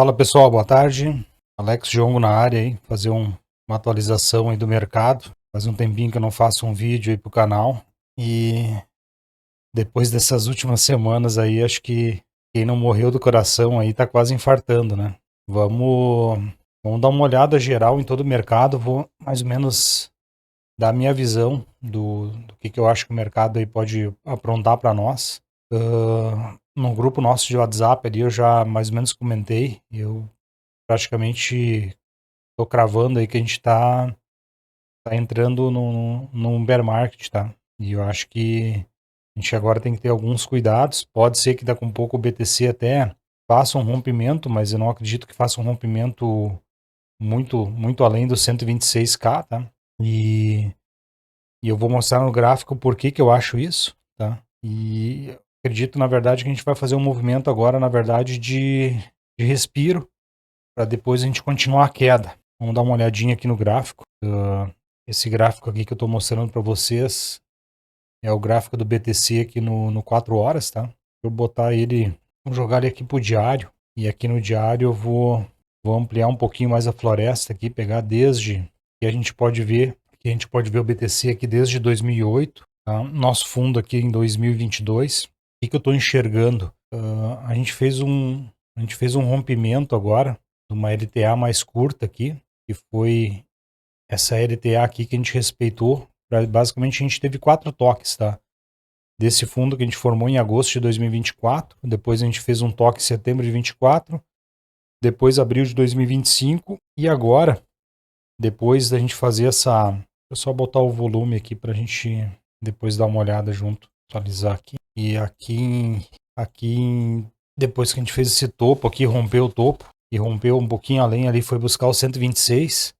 Fala pessoal, boa tarde. Alex Jongo na área aí, fazer uma atualização aí do mercado. Faz um tempinho que eu não faço um vídeo aí pro canal. E depois dessas últimas semanas aí, acho que quem não morreu do coração aí tá quase infartando, né? Vamos dar uma olhada geral em todo o mercado. Vou mais ou menos dar a minha visão do que eu acho que o mercado aí pode aprontar para nós. No grupo nosso de WhatsApp ali eu já mais ou menos comentei. Eu praticamente tô cravando aí que a gente tá entrando num bear market, tá? E eu acho que a gente agora tem que ter alguns cuidados. Pode ser que daqui a um pouco o BTC até faça um rompimento, mas eu não acredito que faça um rompimento muito além dos 126k, tá? E eu vou mostrar no gráfico por que eu acho isso, tá? E acredito, na verdade, que a gente vai fazer um movimento agora, na verdade, de respiro, para depois a gente continuar a queda. Vamos dar uma olhadinha aqui no gráfico. Esse gráfico aqui que eu estou mostrando para vocês é o gráfico do BTC aqui no 4 horas, tá? Eu botar ele, vou jogar ele aqui pro diário. E aqui no diário eu vou ampliar um pouquinho mais a floresta aqui, pegar desde que a gente pode ver o BTC aqui desde 2008, tá? Nosso fundo aqui em 2022. O que eu estou enxergando? A gente fez um rompimento agora de uma LTA mais curta aqui, que foi essa LTA aqui que a gente respeitou. Basicamente a gente teve 4 toques, tá? Desse fundo que a gente formou em agosto de 2024, depois a gente fez um toque em setembro de 24, depois abril de 2025 e agora, depois da gente fazer essa... Deixa eu só botar o volume aqui pra gente depois dar uma olhada junto, atualizar aqui. E depois que a gente fez esse topo aqui, rompeu o topo e rompeu um pouquinho além ali, foi buscar o 126.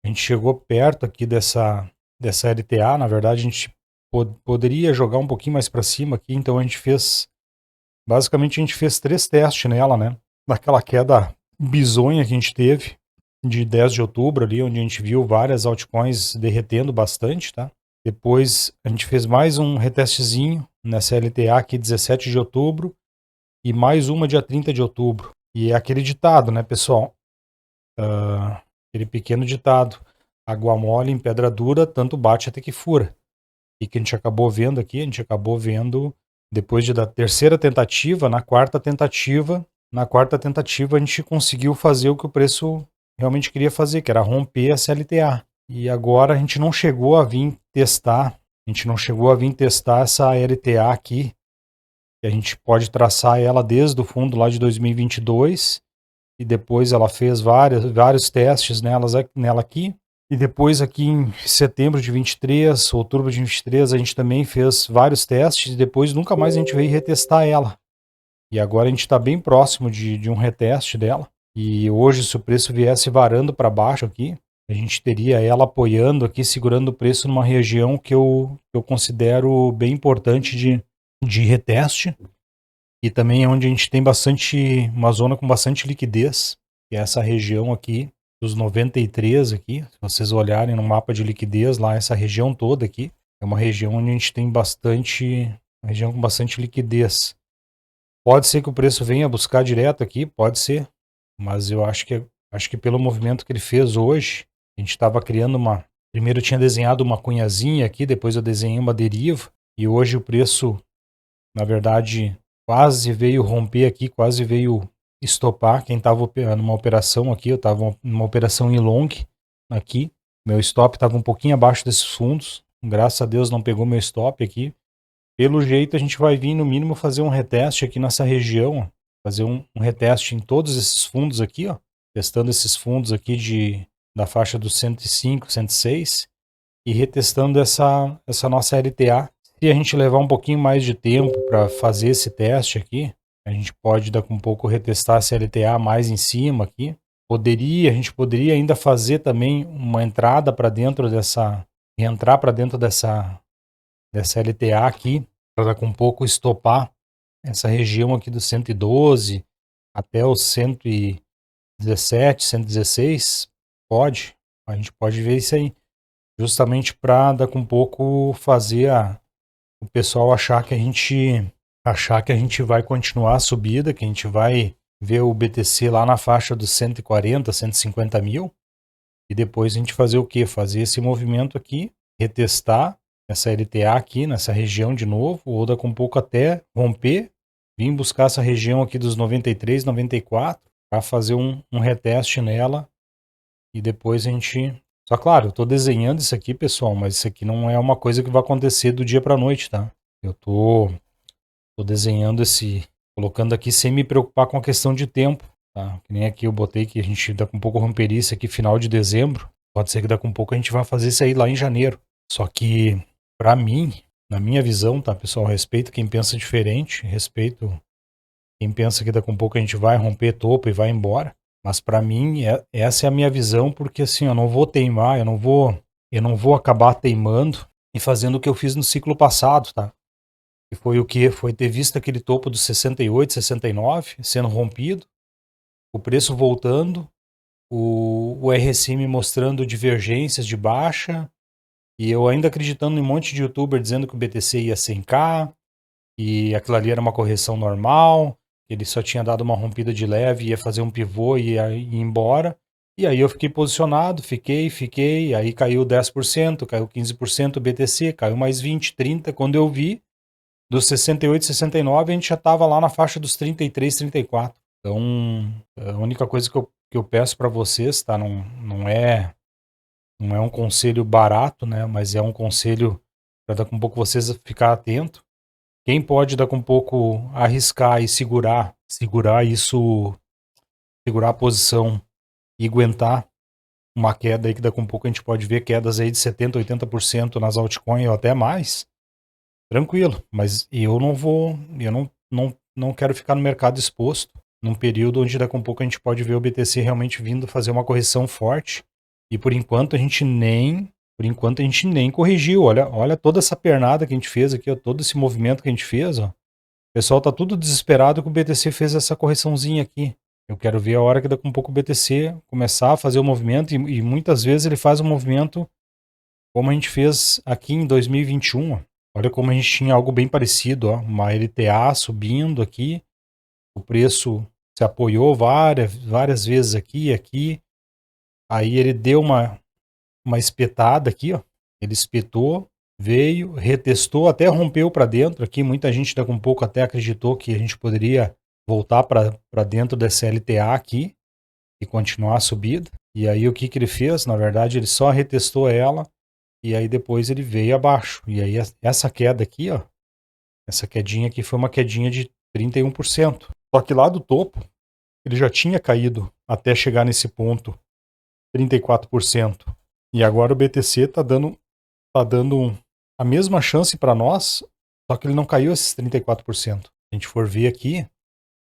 A gente chegou perto aqui dessa LTA, na verdade a gente poderia jogar um pouquinho mais para cima aqui, então basicamente a gente fez 3 testes nela, né? Daquela queda bizonha que a gente teve de 10 de outubro ali, onde a gente viu várias altcoins derretendo bastante, tá? Depois a gente fez mais um retestezinho nessa LTA aqui 17 de outubro e mais uma dia 30 de outubro. E é aquele ditado, né, pessoal? Aquele pequeno ditado: água mole em pedra dura, tanto bate até que fura. E que a gente acabou vendo aqui, depois da terceira tentativa, na quarta tentativa a gente conseguiu fazer o que o preço realmente queria fazer, que era romper a CLTA. E agora a gente não chegou a vir testar essa LTA aqui, que a gente pode traçar ela desde o fundo lá de 2022, e depois ela fez vários testes nela aqui. E depois aqui em setembro de 23, outubro de 23, a gente também fez vários testes e depois nunca mais a gente veio retestar ela. E agora a gente está bem próximo de um reteste dela. E hoje, se o preço viesse varando para baixo aqui, a gente teria ela apoiando aqui, segurando o preço numa região que eu considero bem importante de reteste. E também é onde a gente tem uma zona com bastante liquidez, que é essa região aqui, dos 93 aqui. Se vocês olharem no mapa de liquidez lá, essa região toda aqui, é uma região onde a gente tem uma região com bastante liquidez. Pode ser que o preço venha buscar direto aqui, pode ser, mas eu acho que pelo movimento que ele fez hoje, a gente estava criando primeiro eu tinha desenhado uma cunhazinha aqui, depois eu desenhei uma deriva, e hoje o preço, na verdade, quase veio romper aqui, quase veio estopar. Quem estava numa operação aqui, eu estava numa operação em long aqui, meu stop estava um pouquinho abaixo desses fundos, graças a Deus não pegou meu stop aqui. Pelo jeito a gente vai vir no mínimo fazer um reteste aqui nessa região, fazer um reteste em todos esses fundos aqui, ó, testando esses fundos aqui da faixa dos 105, 106 e retestando essa nossa LTA. Se a gente levar um pouquinho mais de tempo para fazer esse teste aqui, a gente pode daqui a um pouco retestar essa LTA mais em cima aqui. A gente poderia ainda fazer também uma entrada para dentro reentrar para dentro dessa LTA aqui, para daqui a um pouco estopar essa região aqui do 112 até os 117, 116. A gente pode ver isso aí, justamente para daqui a um pouco fazer o pessoal achar que a gente vai continuar a subida, que a gente vai ver o BTC lá na faixa dos 140, 150 mil, e depois a gente fazer o quê? Fazer esse movimento aqui, retestar essa LTA aqui, nessa região de novo, ou daqui a um pouco até romper, vir buscar essa região aqui dos 93, 94, para fazer um reteste nela, e depois a gente... Só claro, eu tô desenhando isso aqui, pessoal, mas isso aqui não é uma coisa que vai acontecer do dia para noite, tá? Eu tô desenhando colocando aqui sem me preocupar com a questão de tempo, tá? Que nem aqui eu botei que a gente daqui a um pouco romperia isso aqui final de dezembro. Pode ser que daqui a um pouco a gente vá fazer isso aí lá em janeiro. Só que, para mim, na minha visão, tá, pessoal, respeito quem pensa diferente, respeito quem pensa que daqui a um pouco a gente vai romper topo e vai embora. Mas para mim, essa é a minha visão, porque assim, eu não vou teimar, eu não vou acabar teimando e fazendo o que eu fiz no ciclo passado, tá? Que foi o que? Foi ter visto aquele topo dos 68, 69 sendo rompido, o preço voltando, o RSI me mostrando divergências de baixa, e eu ainda acreditando em um monte de youtuber dizendo que o BTC ia 100k, e aquilo ali era uma correção normal, ele só tinha dado uma rompida de leve, ia fazer um pivô e ia ir embora. E aí eu fiquei posicionado, fiquei, aí caiu 10%, caiu 15% o BTC, caiu mais 20, 30, quando eu vi, dos 68, 69, a gente já estava lá na faixa dos 33, 34. Então, a única coisa que eu peço para vocês, tá? Não é um conselho barato, né? Mas é um conselho para daqui a um pouco vocês ficar atento. Quem pode daqui a um pouco arriscar e segurar isso, segurar a posição e aguentar uma queda aí que daqui a um pouco a gente pode ver quedas aí de 70, 80% nas altcoins ou até mais. Tranquilo, mas eu não quero ficar no mercado exposto num período onde daqui a um pouco a gente pode ver o BTC realmente vindo fazer uma correção forte, e por enquanto a gente nem corrigiu. Olha toda essa pernada que a gente fez aqui, ó, todo esse movimento que a gente fez, ó. O pessoal tá tudo desesperado que o BTC fez essa correçãozinha aqui. Eu quero ver a hora que daqui a um pouco o BTC começar a fazer o movimento, e muitas vezes ele faz um movimento como a gente fez aqui em 2021, ó. Olha como a gente tinha algo bem parecido, ó, uma LTA subindo aqui, o preço se apoiou várias vezes aqui e aqui, aí ele deu uma espetada aqui, ó, ele espetou, veio, retestou, até rompeu para dentro aqui, muita gente daqui um pouco até acreditou que a gente poderia voltar para dentro dessa LTA aqui e continuar a subida, e aí o que ele fez? Na verdade ele só retestou ela, e aí depois ele veio abaixo. E aí essa queda aqui, ó, essa quedinha aqui foi uma quedinha de 31%. Só que lá do topo, ele já tinha caído até chegar nesse ponto, 34%. E agora o BTC tá dando a mesma chance para nós, só que ele não caiu esses 34%. Se a gente for ver aqui,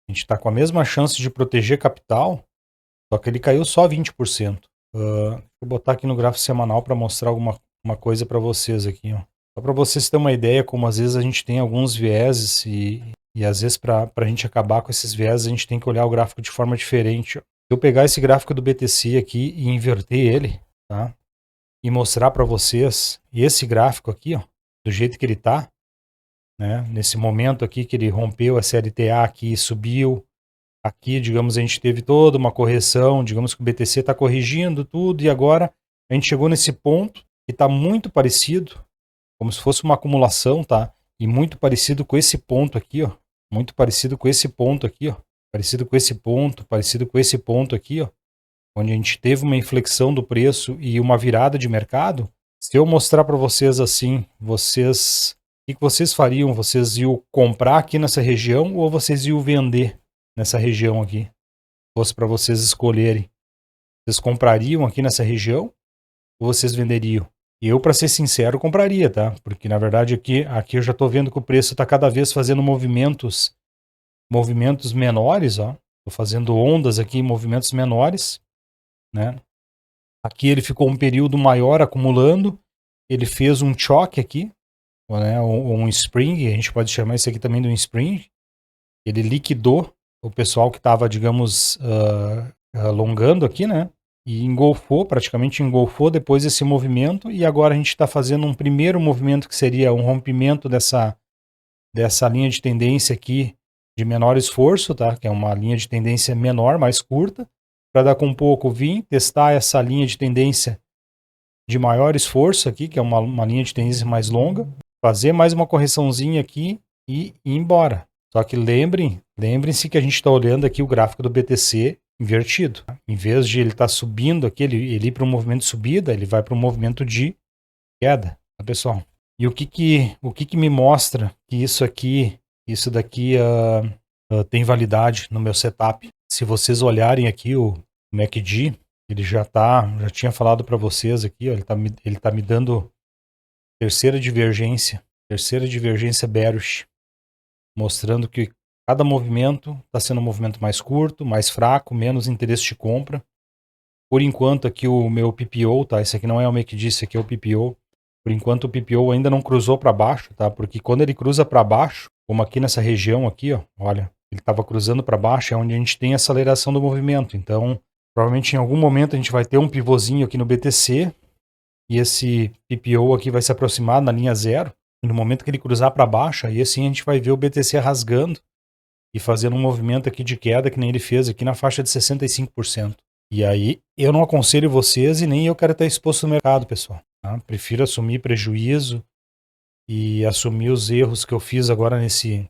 a gente tá com a mesma chance de proteger capital, só que ele caiu só 20%. Vou botar aqui no gráfico semanal para mostrar uma coisa para vocês aqui, ó. Só para vocês terem uma ideia como às vezes a gente tem alguns vieses e às vezes para a gente acabar com esses vieses a gente tem que olhar o gráfico de forma diferente, ó. Se eu pegar esse gráfico do BTC aqui e inverter ele, tá? E mostrar para vocês esse gráfico aqui, ó, do jeito que ele tá, né? Nesse momento aqui que ele rompeu a LTA aqui e subiu. Aqui, digamos, a gente teve toda uma correção, digamos que o BTC está corrigindo tudo, e agora a gente chegou nesse ponto que está muito parecido, como se fosse uma acumulação, tá? E muito parecido com esse ponto aqui, ó. Muito parecido com esse ponto aqui, ó. Parecido com esse ponto aqui, ó. Onde a gente teve uma inflexão do preço e uma virada de mercado. Se eu mostrar para vocês assim, o que vocês fariam? Vocês iam comprar aqui nessa região ou vocês iam vender nessa região aqui? Se fosse para vocês escolherem, vocês comprariam aqui nessa região ou vocês venderiam? Eu, para ser sincero, compraria, tá? Porque na verdade aqui eu já tô vendo que o preço tá cada vez fazendo movimentos menores, ó. Tô fazendo ondas aqui, movimentos menores, né? Aqui ele ficou um período maior acumulando, ele fez um choque aqui, né? Um spring, a gente pode chamar isso aqui também de um spring. Ele liquidou o pessoal que estava, digamos, alongando aqui, né? E praticamente engolfou depois esse movimento, e agora a gente está fazendo um primeiro movimento que seria um rompimento dessa linha de tendência aqui de menor esforço, tá? Que é uma linha de tendência menor, mais curta, para daqui um pouco vir testar essa linha de tendência de maior esforço aqui, que é uma linha de tendência mais longa, fazer mais uma correçãozinha aqui e ir embora. Só que lembrem-se que a gente está olhando aqui o gráfico do BTC invertido. Tá? Em vez de ele estar subindo aqui, ele ir para um movimento de subida, ele vai para um movimento de queda, tá, pessoal? E o que me mostra que isso daqui tem validade no meu setup? Se vocês olharem aqui o MACD, ele já tinha falado para vocês aqui, ó, ele tá me dando terceira divergência bearish, mostrando que cada movimento está sendo um movimento mais curto, mais fraco, menos interesse de compra. Por enquanto aqui o meu PPO, tá? Esse aqui não é o MACD, esse aqui é o PPO. Por enquanto o PPO ainda não cruzou para baixo, tá? Porque quando ele cruza para baixo, como aqui nessa região aqui, ó, olha, ele estava cruzando para baixo, é onde a gente tem aceleração do movimento. Então, provavelmente em algum momento a gente vai ter um pivôzinho aqui no BTC e esse PPO aqui vai se aproximar na linha zero. E no momento que ele cruzar para baixo, aí assim a gente vai ver o BTC rasgando e fazendo um movimento aqui de queda que nem ele fez aqui na faixa de 65%. E aí eu não aconselho vocês e nem eu quero estar exposto no mercado, pessoal. Tá? Prefiro assumir prejuízo e assumir os erros que eu fiz agora nesse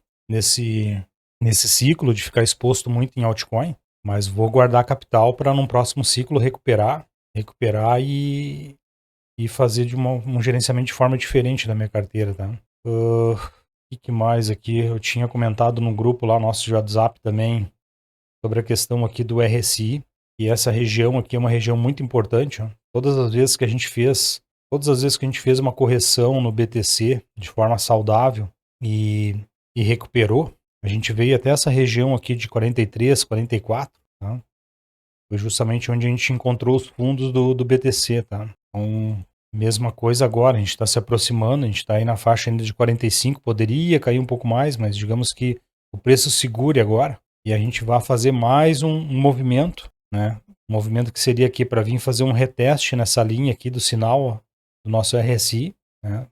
ciclo de ficar exposto muito em altcoin, mas vou guardar capital para num próximo ciclo recuperar e fazer de um gerenciamento de forma diferente da minha carteira, tá? O que mais aqui? Eu tinha comentado no grupo lá nosso de WhatsApp também sobre a questão aqui do RSI, e essa região aqui é uma região muito importante, ó. Todas as vezes que a gente fez uma correção no BTC de forma saudável e recuperou, a gente veio até essa região aqui de 43, 44, tá? Foi justamente onde a gente encontrou os fundos do BTC, tá? Então, mesma coisa agora, a gente está se aproximando, a gente está aí na faixa ainda de 45, poderia cair um pouco mais, mas digamos que o preço segure agora e a gente vai fazer mais um movimento, né? Um movimento que seria aqui para vir fazer um reteste nessa linha aqui do sinal, ó, do nosso RSI, né?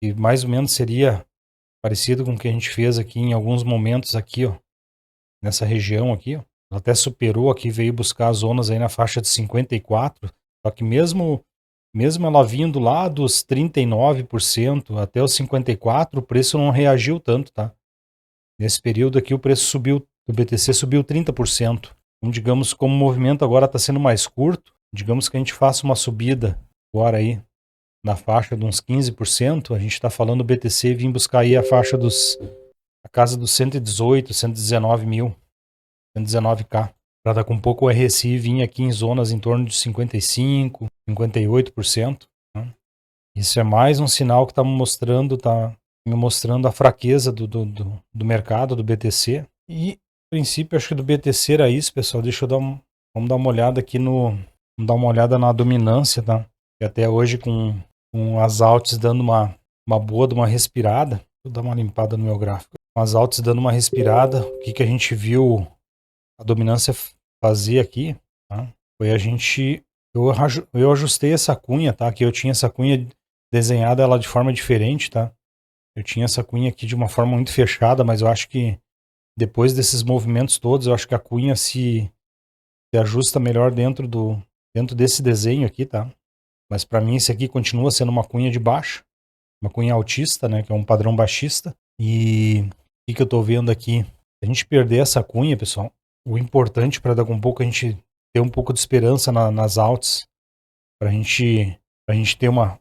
E mais ou menos seria parecido com o que a gente fez aqui em alguns momentos aqui, ó, nessa região aqui, ó. Ela até superou aqui, veio buscar as zonas aí na faixa de 54, só que mesmo ela vindo lá dos 39% até os 54%, o preço não reagiu tanto, tá? Nesse período aqui o preço subiu, do BTC subiu 30%. Então, digamos, como o movimento agora está sendo mais curto, digamos que a gente faça uma subida agora aí na faixa de uns 15%, a gente está falando do BTC vir buscar aí a casa dos 118, 119 mil, 119k, para dar com um pouco o RSI vir aqui em zonas em torno de 55, 58%. Né? Isso é mais um sinal que está me mostrando a fraqueza do mercado, do BTC. E, a princípio, acho que do BTC era isso, pessoal. Vamos dar uma olhada aqui vamos dar uma olhada na dominância, tá? E até hoje com as alts dando uma boa de uma respirada. Vou dar uma limpada no meu gráfico. Com as alts dando uma respirada, o que a gente viu a dominância fazer aqui, tá? Foi eu ajustei essa cunha, tá? Que eu tinha essa cunha desenhada ela de forma diferente, tá? Eu tinha essa cunha aqui de uma forma muito fechada, mas eu acho que depois desses movimentos todos, eu acho que a cunha se ajusta melhor dentro desse desenho aqui, tá? Mas para mim esse aqui continua sendo uma cunha de baixo, uma cunha altista, né? Que é um padrão baixista. E o que eu tô vendo aqui? Se a gente perder essa cunha, pessoal, o importante para dar com um pouco a gente ter um pouco de esperança nas alts, para a gente ter uma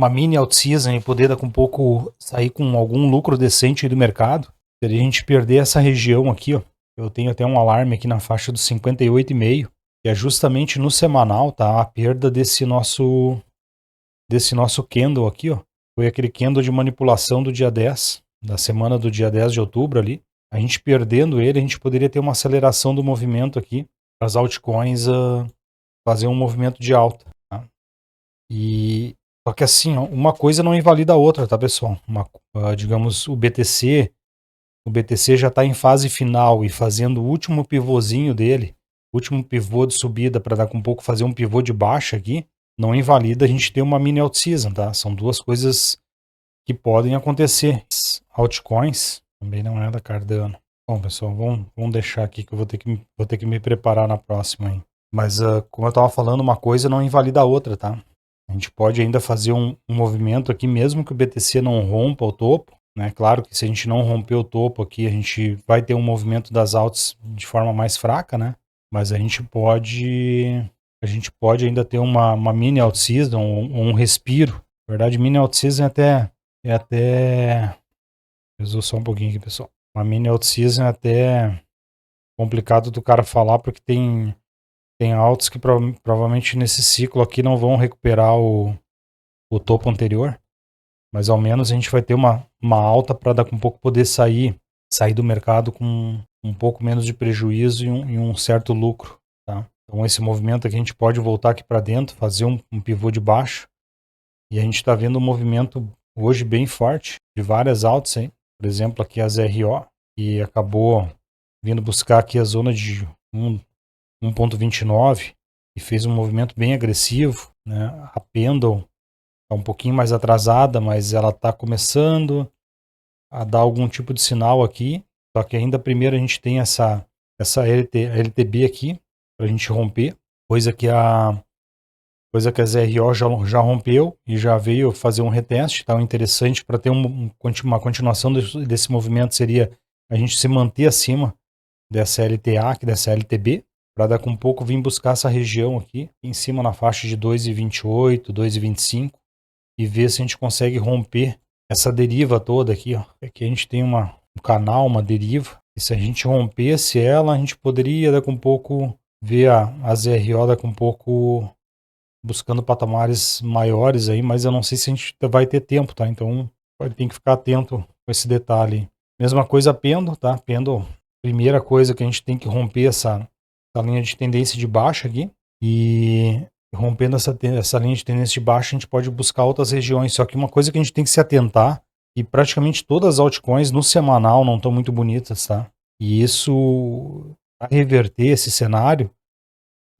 mini alt season e poder dar com um pouco sair com algum lucro decente do mercado, seria a gente perder essa região aqui, ó. Eu tenho até um alarme aqui na faixa dos 58,5, que é justamente no semanal, tá? A perda desse nosso candle aqui, ó. Foi aquele candle de manipulação do dia 10, da semana do dia 10 de outubro ali. A gente perdendo ele, a gente poderia ter uma aceleração do movimento aqui, as altcoins fazer um movimento de alta, tá? E só que assim, ó, uma coisa não invalida a outra, tá, pessoal? Digamos, o BTC já está em fase final e fazendo o último pivôzinho dele, último pivô de subida para dar com um pouco fazer um pivô de baixa aqui, não invalida a gente ter uma mini alt season, tá? São duas coisas que podem acontecer. Altcoins também não é da Cardano. Bom, pessoal, vamos deixar aqui que eu vou ter que me preparar na próxima, hein. Mas, como eu estava falando, uma coisa não invalida a outra, tá? A gente pode ainda fazer um movimento aqui, mesmo que o BTC não rompa o topo, né? Claro que se a gente não romper o topo aqui, a gente vai ter um movimento das altas de forma mais fraca, né? Mas a gente pode ainda ter uma mini alt-season ou um respiro. Na verdade, mini alt-season é até. Eu só um pouquinho aqui, pessoal. Uma mini alt-season é até complicado do cara falar, porque tem altos que provavelmente nesse ciclo aqui não vão recuperar o topo anterior, mas ao menos a gente vai ter uma alta para daqui a um pouco poder sair do mercado com um pouco menos de prejuízo e um certo lucro, tá? Então esse movimento aqui a gente pode voltar aqui para dentro, fazer um pivô de baixo, e a gente está vendo um movimento hoje bem forte de várias altas, hein? Por exemplo, aqui as RO, que acabou vindo buscar aqui a zona de 1,29 e fez um movimento bem agressivo, né? A Pendle está um pouquinho mais atrasada, mas ela está começando a dar algum tipo de sinal aqui. Só que ainda primeiro a gente tem essa LTB aqui para a gente romper, coisa que as RO já rompeu e já veio fazer um reteste. Então, interessante para ter uma continuação desse movimento seria a gente se manter acima dessa LTA, aqui dessa LTB, para daqui a um pouco vir buscar essa região aqui, em cima na faixa de 2,28, 2,25 e ver se a gente consegue romper essa deriva toda aqui, ó. Aqui a gente tem um canal, uma deriva, e se a gente rompesse ela, a gente poderia daqui a um pouco ver as RO daqui a um pouco buscando patamares maiores aí, mas eu não sei se a gente vai ter tempo, tá? Então tem que ficar atento com esse detalhe. Mesma coisa a Pendo, tá? Pendo, primeira coisa que a gente tem que romper essa linha de tendência de baixa aqui, e rompendo essa linha de tendência de baixa a gente pode buscar outras regiões, só que uma coisa que a gente tem que se atentar, e praticamente todas as altcoins no semanal não estão muito bonitas, tá? E isso, a reverter esse cenário,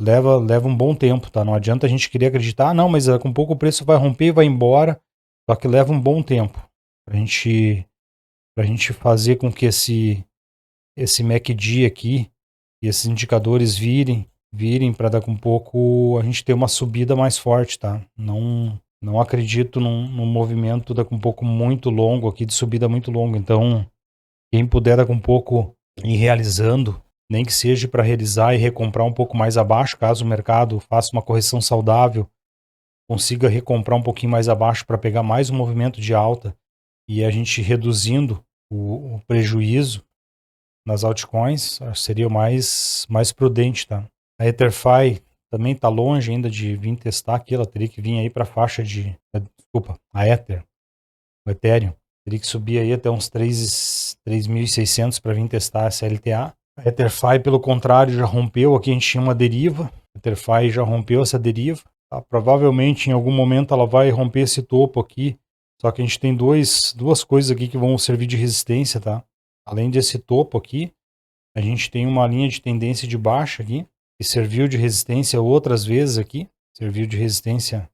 leva um bom tempo, tá? Não adianta a gente querer acreditar, não, mas com pouco o preço vai romper e vai embora, só que leva um bom tempo pra gente fazer com que esse MACD aqui e esses indicadores virem para daqui um pouco a gente ter uma subida mais forte, tá? Não acredito num movimento daqui um pouco muito longo aqui, de subida muito longa. Então, quem puder daqui um pouco ir realizando, nem que seja para realizar e recomprar um pouco mais abaixo, caso o mercado faça uma correção saudável, consiga recomprar um pouquinho mais abaixo para pegar mais um movimento de alta e a gente reduzindo o prejuízo nas altcoins, seria o mais prudente, tá? A EtherFi também está longe ainda de vir testar aqui, ela teria que vir aí para a faixa de, desculpa, a Ether, o Ethereum, teria que subir aí até uns 3.600 para vir testar essa LTA. A EtherFi, pelo contrário, já rompeu, aqui a gente tinha uma deriva, a EtherFi já rompeu essa deriva, tá? Provavelmente em algum momento ela vai romper esse topo aqui, só que a gente tem duas coisas aqui que vão servir de resistência, tá? Além desse topo aqui, a gente tem uma linha de tendência de baixa aqui, que serviu de resistência outras vezes aqui, serviu de resistência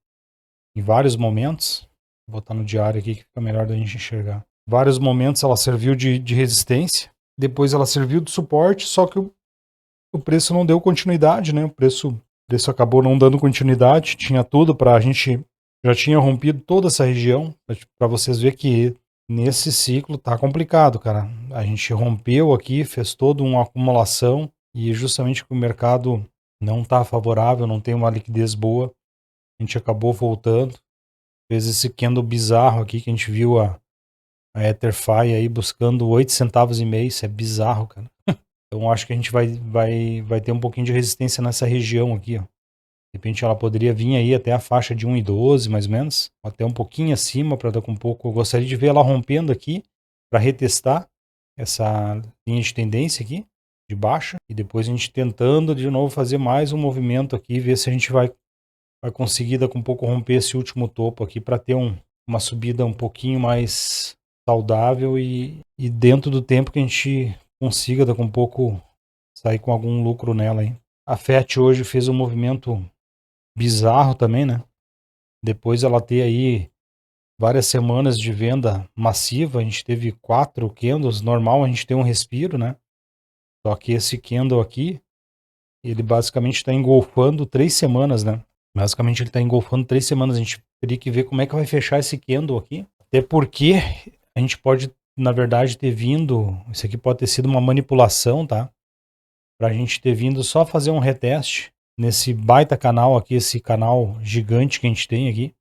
em vários momentos. Vou botar no diário aqui que fica melhor da gente enxergar. Vários momentos ela serviu de resistência, depois ela serviu de suporte, só que o preço não deu continuidade, né? O preço acabou não dando continuidade, tinha tudo para a gente, já tinha rompido toda essa região, para vocês verem que nesse ciclo tá complicado, cara. A gente rompeu aqui, fez toda uma acumulação e justamente que o mercado não tá favorável, não tem uma liquidez boa, a gente acabou voltando, fez esse candle bizarro aqui que a gente viu a EtherFi aí buscando 8 centavos e meio, isso é bizarro, cara. Então acho que a gente vai ter um pouquinho de resistência nessa região aqui, ó. De repente ela poderia vir aí até a faixa de 1,12 mais ou menos, até um pouquinho acima para daqui um pouco. Eu gostaria de ver ela rompendo aqui para retestar essa linha de tendência aqui de baixa e depois a gente tentando de novo fazer mais um movimento aqui, ver se a gente vai conseguir daqui um pouco romper esse último topo aqui para ter uma subida um pouquinho mais saudável e dentro do tempo que a gente consiga daqui um pouco sair com algum lucro nela aí. A FET hoje fez um movimento bizarro também, né? Depois ela ter aí várias semanas de venda massiva, a gente teve 4 candles, normal a gente ter um respiro, né? Só que esse candle aqui, ele basicamente está engolfando 3 semanas, né? Basicamente ele está engolfando 3 semanas. A gente teria que ver como é que vai fechar esse candle aqui. Até porque a gente pode, na verdade, ter vindo... Isso aqui pode ter sido uma manipulação, tá? Pra gente ter vindo só fazer um reteste nesse baita canal aqui, esse canal gigante que a gente tem aqui.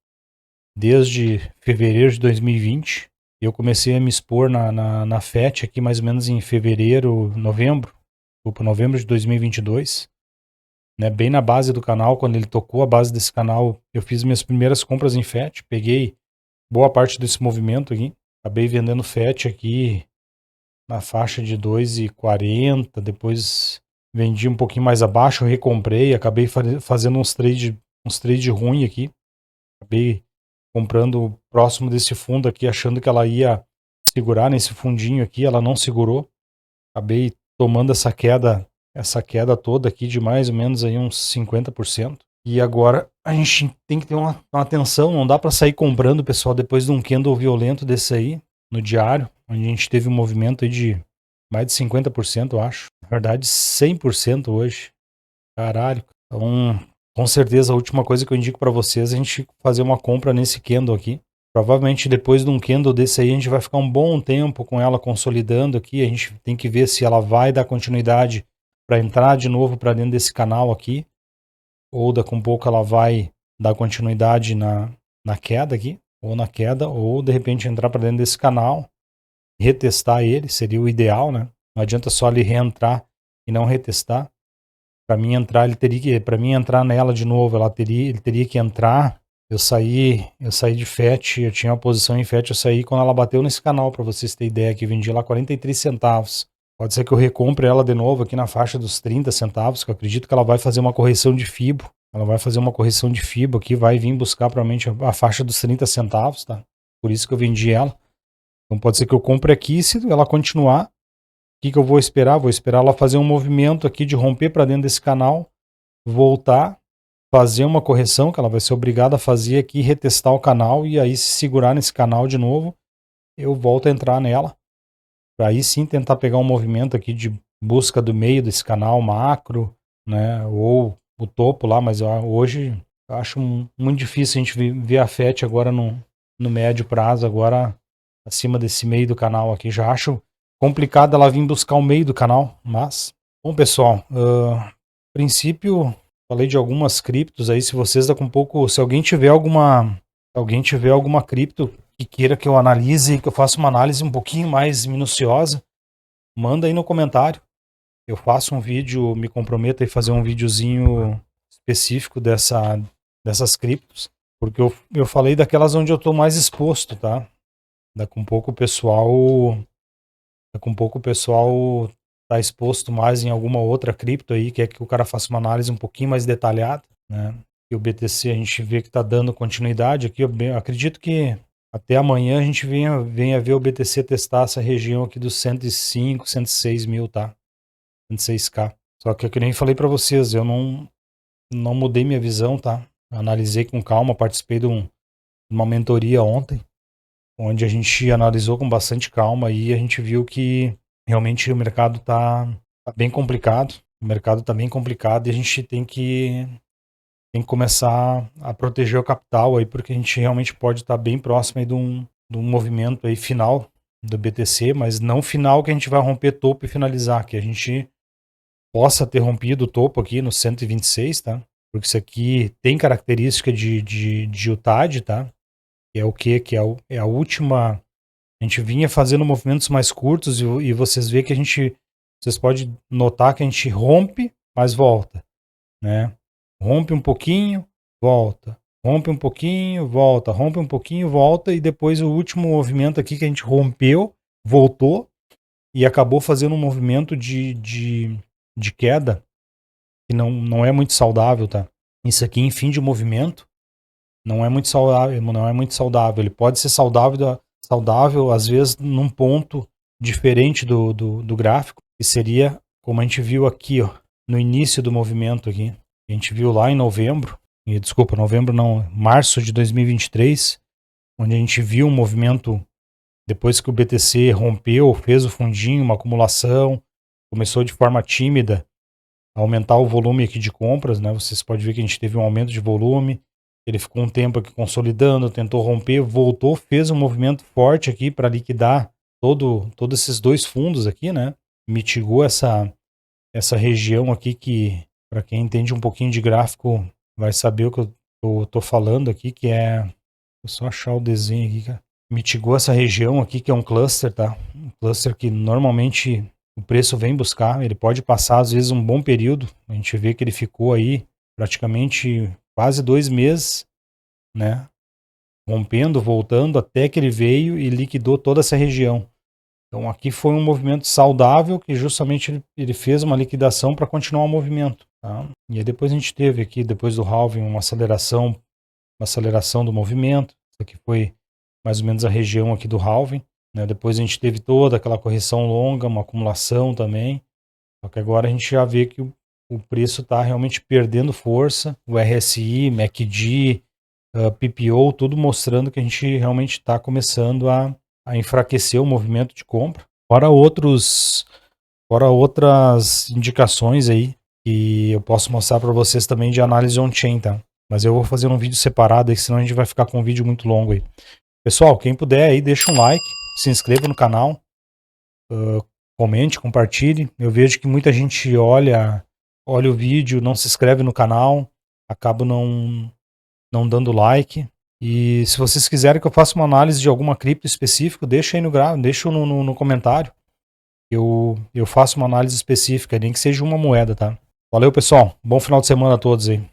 Desde fevereiro de 2020. Eu comecei a me expor na FET aqui mais ou menos em fevereiro, novembro. Novembro de 2022. Né, bem na base do canal, quando ele tocou a base desse canal, eu fiz minhas primeiras compras em FET, peguei boa parte desse movimento aqui, acabei vendendo FET aqui na faixa de 2,40, depois vendi um pouquinho mais abaixo, recomprei, acabei fazendo uns trade ruim aqui, acabei comprando próximo desse fundo aqui, achando que ela ia segurar nesse fundinho aqui, ela não segurou, acabei tomando essa queda toda aqui de mais ou menos aí uns 50%. E agora a gente tem que ter uma atenção, não dá para sair comprando, pessoal, depois de um candle violento desse aí, no diário, onde a gente teve um movimento aí de mais de 50%, eu acho. Na verdade, 100% hoje. Caralho. Então, com certeza, a última coisa que eu indico para vocês é a gente fazer uma compra nesse candle aqui. Provavelmente depois de um candle desse aí, a gente vai ficar um bom tempo com ela consolidando aqui. A gente tem que ver se ela vai dar continuidade para entrar de novo para dentro desse canal aqui. Ou daqui a um pouco ela vai dar continuidade na queda aqui. Ou na queda, ou de repente entrar para dentro desse canal. Retestar ele, seria o ideal, né? Não adianta só ele reentrar e não retestar. Para mim entrar, para mim entrar nela de novo, ele teria que entrar. Eu saí de FET, eu tinha uma posição em FET, eu saí quando ela bateu nesse canal, para vocês terem ideia, que eu vendi lá 43 centavos. Pode ser que eu recompre ela de novo aqui na faixa dos 30 centavos, que eu acredito que ela vai fazer uma correção de FIBO. Ela vai fazer uma correção de FIBO aqui, vai vir buscar provavelmente a faixa dos 30 centavos, tá? Por isso que eu vendi ela. Então pode ser que eu compre aqui, se ela continuar, o que eu vou esperar? Vou esperar ela fazer um movimento aqui de romper para dentro desse canal, voltar, fazer uma correção que ela vai ser obrigada a fazer aqui, retestar o canal e aí se segurar nesse canal de novo, eu volto a entrar nela. Para aí sim tentar pegar um movimento aqui de busca do meio desse canal macro, né, ou o topo lá, mas hoje eu acho muito difícil a gente ver a FET agora no médio prazo, agora acima desse meio do canal aqui. Já acho complicado ela vir buscar o meio do canal, mas... Bom, pessoal, princípio, falei de algumas criptos aí, se vocês daqui um pouco, se alguém tiver alguma cripto que queira que eu analise, que eu faça uma análise um pouquinho mais minuciosa, manda aí no comentário. Eu faço um vídeo, me comprometo a fazer um videozinho específico dessas criptos, porque eu falei daquelas onde eu estou mais exposto, tá? Daqui um pouco o pessoal tá exposto mais em alguma outra cripto aí, quer que o cara faça uma análise um pouquinho mais detalhada, né? E o BTC a gente vê que tá dando continuidade aqui, eu acredito que até amanhã a gente venha ver o BTC testar essa região aqui dos 105, 106 mil, tá? 106k. Só que eu nem falei para vocês, eu não mudei minha visão, tá? Analisei com calma, participei de uma mentoria ontem, onde a gente analisou com bastante calma e a gente viu que realmente o mercado tá bem complicado. O mercado tá bem complicado e a gente tem que começar a proteger o capital aí, porque a gente realmente pode estar bem próximo aí de um movimento aí final do BTC, mas não final que a gente vai romper topo e finalizar, que a gente possa ter rompido o topo aqui no 126, tá? Porque isso aqui tem característica de UTAD, tá? Que é o quê? Que é a última... A gente vinha fazendo movimentos mais curtos e vocês vê que vocês podem notar que a gente rompe, mas volta, né? Rompe um pouquinho, volta. Rompe um pouquinho, volta. Rompe um pouquinho, volta. E depois o último movimento aqui que a gente rompeu, voltou e acabou fazendo um movimento de queda que não é muito saudável, tá? Isso aqui em fim de movimento não é muito saudável, não é muito saudável. Ele pode ser saudável às vezes num ponto diferente do gráfico, que seria como a gente viu aqui, ó, no início do movimento aqui. A gente viu lá em março de 2023, onde a gente viu um movimento depois que o BTC rompeu, fez o fundinho, uma acumulação, começou de forma tímida a aumentar o volume aqui de compras, né? Vocês podem ver que a gente teve um aumento de volume, ele ficou um tempo aqui consolidando, tentou romper, voltou, fez um movimento forte aqui para liquidar todos esses dois fundos aqui, né? Mitigou essa região aqui que, para quem entende um pouquinho de gráfico, vai saber o que eu tô falando aqui, que é... Vou só achar o desenho aqui, cara. Mitigou essa região aqui, que é um cluster, tá? Um cluster que normalmente o preço vem buscar, ele pode passar às vezes um bom período, a gente vê que ele ficou aí praticamente quase 2 meses, né? Rompendo, voltando, até que ele veio e liquidou toda essa região. Então aqui foi um movimento saudável que justamente ele fez uma liquidação para continuar o movimento. Tá? E aí depois a gente teve aqui, depois do halving, uma aceleração do movimento. Isso aqui foi mais ou menos a região aqui do halving. Né? Depois a gente teve toda aquela correção longa, uma acumulação também. Só que agora a gente já vê que o preço está realmente perdendo força. O RSI, MACD, PPO, tudo mostrando que a gente realmente está começando a enfraquecer o movimento de compra. Fora outras indicações aí que eu posso mostrar para vocês também de análise on-chain, tá? Mas eu vou fazer um vídeo separado aí, senão a gente vai ficar com um vídeo muito longo aí. Pessoal, quem puder aí, deixa um like, se inscreva no canal, comente, compartilhe. Eu vejo que muita gente olha o vídeo, não se inscreve no canal, acaba não dando like. E se vocês quiserem que eu faça uma análise de alguma cripto específica, deixa aí deixa no comentário. Eu faço uma análise específica, nem que seja uma moeda, tá? Valeu, pessoal. Bom final de semana a todos aí.